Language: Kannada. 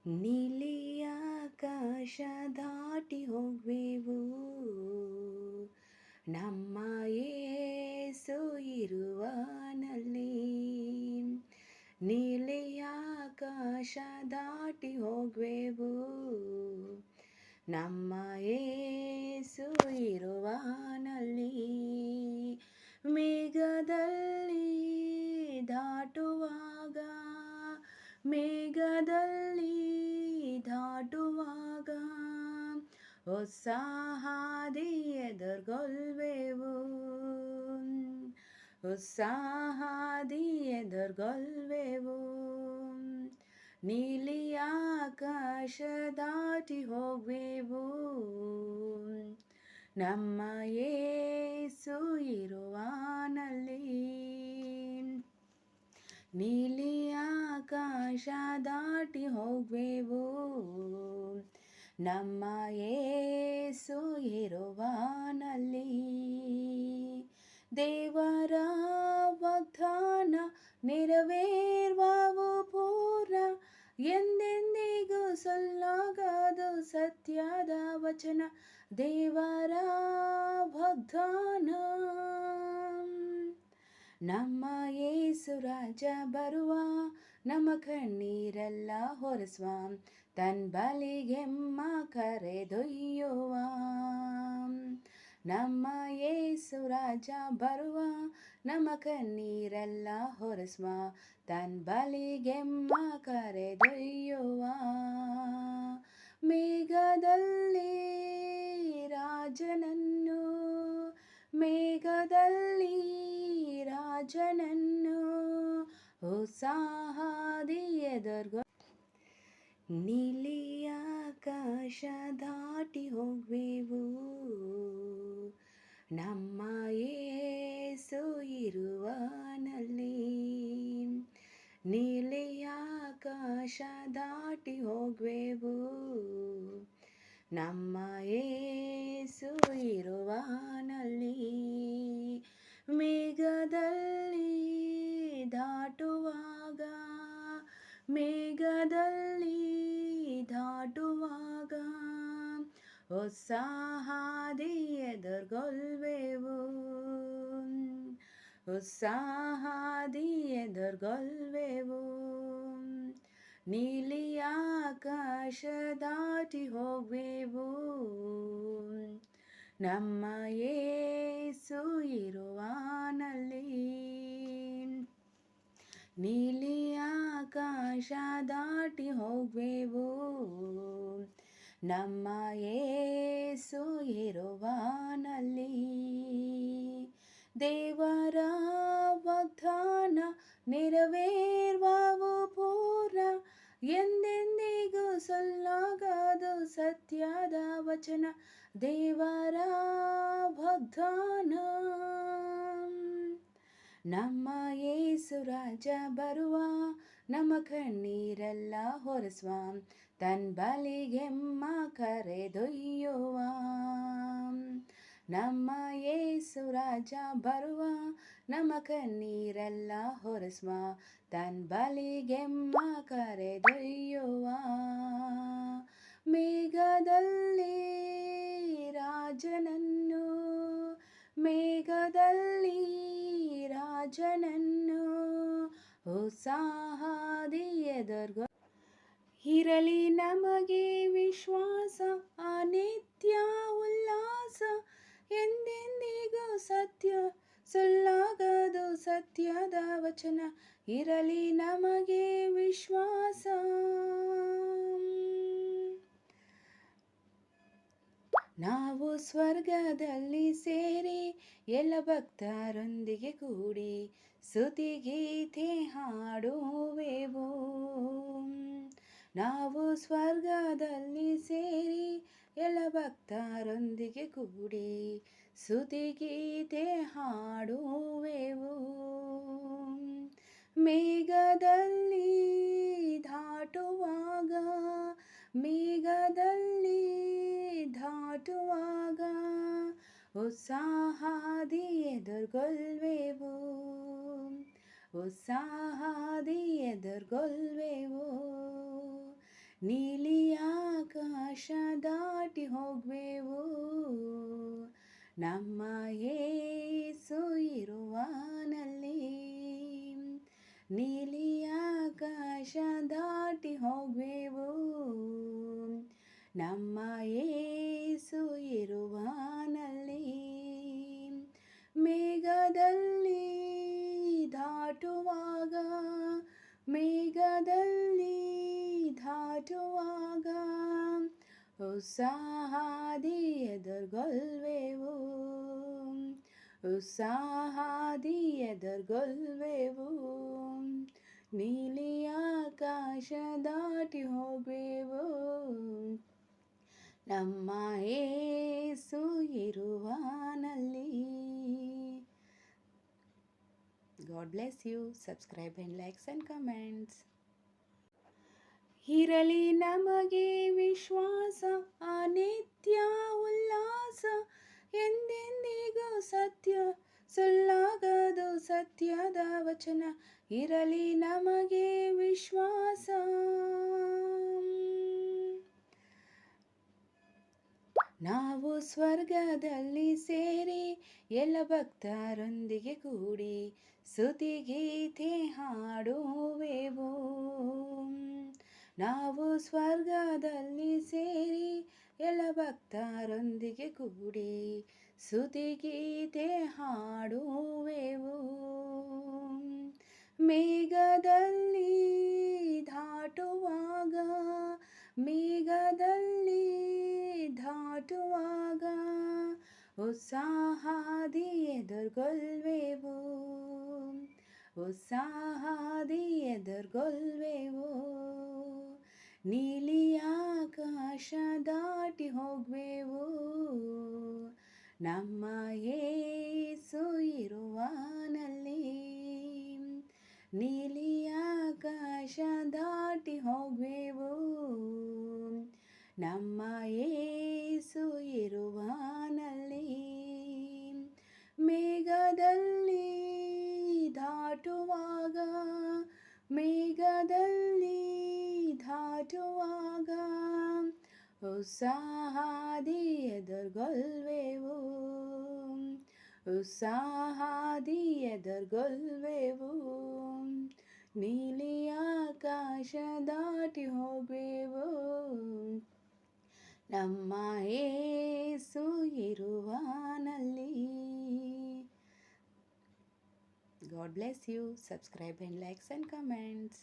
ನೀಲಿ ಆಕಾಶ ದಾಟಿ ಹೋಗ್ವೆವು, ನಮ್ಮ ಯೇಸು ಇರುವನಲ್ಲಿ. ನೀಲಿ ಆಕಾಶ ದಾಟಿ ಹೋಗ್ವೆವು, ನಮ್ಮ ಯೇಸು ಇರುವನಲ್ಲಿ. ಮೇಘದಲ್ಲಿ ದಾಟುವಾಗ, ಮೇಘದಲ್ಲಿ ದಾಟುವಾಗ ಹೊಸ ಹಾದಿ ಎದುರ್ಗೊಳ್ವೆವು, ಹೊಸ ಹಾದಿ ಎದುರ್ಗೊಳ್ವೆವು. ನೀಲಿ ಆಕಾಶ ದಾಟಿ ಹೋಗ್ವೆವು, ನಮ್ಮ ಯೇಸು ಇರುವನಲ್ಲಿ. ನೀಲಿ ಆಕಾಶ ದಾಟಿ ಹೋಗ್ವೆವು, ನಮ್ಮ ಯೇಸು ಇರುವನಲ್ಲಿ. ದೇವರ ವಾಗ್ದಾನ ನೆರವೇರುವವು ಪೂರ್ಣ, ಎಂದೆಂದಿಗೂ ಸೊಲ್ಲಾಗದು ಸತ್ಯದ ವಚನ. ದೇವರ ವಾಗ್ದಾನ, ನಮ್ಮ ಯೇಸು ರಾಜ ಬರುವ, ನಮ್ಮ ಕಣ್ಣೀರೆಲ್ಲ ಹೊರಸುವ, ತನ್ ಬಲಿಗೆಮ್ಮ ಕರೆದೊಯ್ಯುವ. ನಮ್ಮ ಯೇಸು ರಾಜ ಬರುವ, ನಮ್ಮ ಕಣ್ಣೀರೆಲ್ಲ ಹೊರಸುವ, ತನ್ ಬಲಿಗೆಮ್ಮ ಕರೆದೊಯ್ಯುವ. ಮೇಘದಲ್ಲಿ ರಾಜನನ್ನು, ಮೇಘದಲ್ಲಿ ರಾಜನನ್ನು ಹೊಸ ಹಾದಿ ಎದುರ್ಗೊ. ನೀಲಿ ಆಕಾಶ ದಾಟಿ ಹೋಗ್ವೆವು, ನಮ್ಮ ಯೇಸು ಇರುವನಲ್ಲಿ. ನೀಲಿ ಆಕಾಶ ದಾಟಿ ಹೋಗ್ವೆವು, ನಮ್ಮ ಯೇಸು ಇರುವನಲ್ಲಿ. ಮೇಘದಲ್ಲಿ ದಾಟುವಾಗ, ಮೇಘದಲ್ಲಿ ದಾಟುವಾಗ ಹೊಸ ಹಾದಿ ಎದುರ್ಗೊಳ್ವೆವು, ಹೊಸ ಹಾದಿ ಎದುರ್ಗೊಳ್ವೆವು. ನೀಲಿ ಆಕಾಶ ದಾಟಿ ಹೋಗ್ವೆವು, ನಮ್ಮ ಯೇಸು ಇರುವನಲ್ಲಿ. ನೀಲಿ ಆಕಾಶ ದಾಟಿ ಹೋಗ್ವೆವು, ನಮ್ಮ ಯೇಸು ಇರುವನಲ್ಲಿ. ದೇವರ ವಾಗ್ದಾನ ನೆರವೇರುವವು ಪೂರ್ಣ, ಎಂದೆಂದಿಗೂ ಸೊಲ್ಲಾಗದು ಸತ್ಯದ ವಚನ. ದೇವರ ವಾಗ್ದಾನ, ನಮ್ಮ ಯೇಸು ರಾಜ ಬರುವ, ನಮ್ಮ ಕಣ್ಣೀರೆಲ್ಲ ಹೊರಸುವ, ತನ್ ಬಲಿಗೆಮ್ಮ ಕರೆದೊಯ್ಯುವ. ನಮ್ಮ ಯೇಸು ರಾಜ ಬರುವ, ನಮ್ಮ ಕಣ್ಣೀರೆಲ್ಲ ಹೊರಸುವ, ತನ್ ಬಲಿಗೆಮ್ಮ ಕರೆದೊಯ್ಯುವ. ಮೇಘದಲ್ಲಿ ರಾಜನನ್ನು, ಮೇಘದಲ್ಲಿ ರಾಜನನ್ನು ಹೊಸ ಹಾದಿ ಎದುರ್ಗೊ. ಇರಲಿ ನಮಗೆ ವಿಶ್ವಾಸ, ಅನಿತ್ಯ ಉಲ್ಲಾಸ, ಎಂದೆಂದಿಗೂ ಸತ್ಯ ಸೊಲ್ಲಾಗದು ಸತ್ಯದ ವಚನ. ಇರಲಿ ನಮಗೆ ವಿಶ್ವಾಸ, ನಾವು ಸ್ವರ್ಗದಲ್ಲಿ ಸೇರಿ ಎಲ್ಲ ಭಕ್ತರೊಂದಿಗೆ ಕೂಡಿ ಸ್ತುತಿಗೀತೆ ಹಾಡುವೆವು. ನಾವು ಸ್ವರ್ಗದಲ್ಲಿ ಸೇರಿ ಎಲ್ಲ ಭಕ್ತರೊಂದಿಗೆ ಕೂಡಿ ಸ್ತುತಿಗೀತೆ ಹಾಡುವೆವು. ಮೇಘದಲ್ಲಿ ದಾಟುವಾಗ, ಮೇಘದಲ್ಲಿ ದಾಟುವಾಗ ಹೊಸ ಹಾದಿ ಎದುರ್ಗೊಳ್ವೆವು, ಹೊಸ ಹಾದಿ ಎದುರ್ಗೊಳ್ವೆವು. ನೀಲಿ ಆಕಾಶ ದಾಟಿ ಹೋಗ್ವೆವು, ನಮ್ಮ ಯೇಸು ಇರುವಾನಲ್ಲಿ. ನೀಲಿ ಆಕಾಶ ದಾಟಿ ಹೋಗ್ವೆವು, ನಮ್ಮ ಯೇಸು ಇರುವಾನಲ್ಲಿ. ಮೇಘದಲ್ಲಿ ದಾಟುವಾಗ, ಮೇಘದಲ್ಲಿ ದಾಟುವಾಗ ಉತ್ಸಾಹದಿ ಎದುರ್ಗೊಳ್ವೆವು, ಉತ್ಸಾಹದಿ ಎದುರ್ಗೊಳ್ವೆವು. ನೀಲಿ ಆಕಾಶ ದಾಟಿ ಹೋಗ್ವೆವು, ನಮ್ಮ ಯೇಸು ಇರುವಾನಲ್ಲಿ. God bless you. Subscribe and likes and comments. ಇರಲಿ ನಮಗೆ ವಿಶ್ವಾಸ, ಅನಿತ್ಯ ಉಲ್ಲಾಸ, ಎಂದೆಂದಿಗೂ ಸತ್ಯ ಸುಳ್ಳಾಗದು ಸತ್ಯದ ವಚನ. ಇರಲಿ ನಮಗೆ ವಿಶ್ವಾಸ. ನಾವು ಸ್ವರ್ಗದಲ್ಲಿ ಸೇರಿ ಎಲ್ಲ ಭಕ್ತರೊಂದಿಗೆ ಕೂಡಿ ಸ್ತುತಿಗೀತೆ ಹಾಡುವೆವು. ನಾವು ಸ್ವರ್ಗದಲ್ಲಿ ಸೇರಿ ಎಲ್ಲ ಭಕ್ತರೊಂದಿಗೆ ಕೂಡಿ ಸ್ತುತಿಗೀತೆ ಹಾಡುವೆವು. ಮೇಘದಲ್ಲಿ ದಾಟುವಾಗ, ಮೇಘದಲ್ಲಿ ದಾಟುವಾಗ ಉತ್ಸಾಹದಿ ಎದುರ್ಗೊಳ್ವೆವು, ಉತ್ಸಾಹದಿ ಎದುರ್ಗೊಳ್ವೆವು. ನೀಲಿ ಆಕಾಶ ದಾಟಿ ಹೋಗ್ವೆವು, ನಮ್ಮ ಯೇಸು ಇರುವಾನಲ್ಲಿ. ನೀಲಿ ಆಕಾಶ ದಾಟಿ ಹೋಗ್ವೆವು, ನಮ್ಮ ಯೇಸು ಇರುವಾನಲ್ಲಿ. ಮೇಘದಲ್ಲಿ ದಾಟುವಾಗ, ಮೇಘದಲ್ಲಿ ದಾಟುವಾಗ ಉತ್ಸಾಹದಿ ಎದುರ್ಗೊಳ್ವೆವು, ಉತ್ಸಾಹದಿ ಎದುರ್ಗೊಳ್ವೆವು. ನೀಲಿ ಆಕಾಶ ದಾಟಿ ಹೋಗ್ವೆವು, ನಮ್ಮ ಯೇಸು ಇರುವಾನಲ್ಲಿ. God bless you. Subscribe and likes and comments.